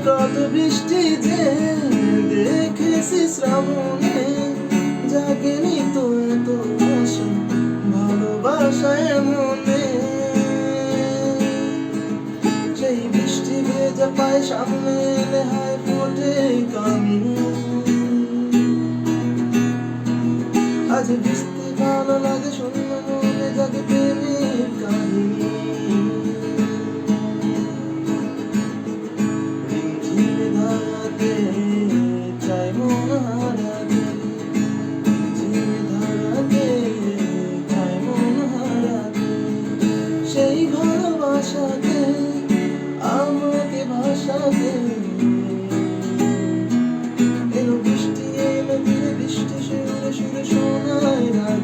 কত বৃষ্টি যে দেখেছি শ্রাবণে, জাগেনি তো এত আশা ভালোবাসায় মনে। সেই বৃষ্টি ভেজা পায় সামনে এলে হায় ফোটে কামিনী। আজ বৃষ্টি ভালো লাগে শূন্য মনে জাগে প্রেমের কাহিনী। ঝিমে ধারাতে চাই মন হারাতে, ঝিমে ধারাতে চাই মন হারাতে। সেই ভালোবাসাতে আমাকে ভাসাতে এলো বৃষ্টি, এলো ধীরে বৃষ্টি সুরে সুরে শোনায় রাগ।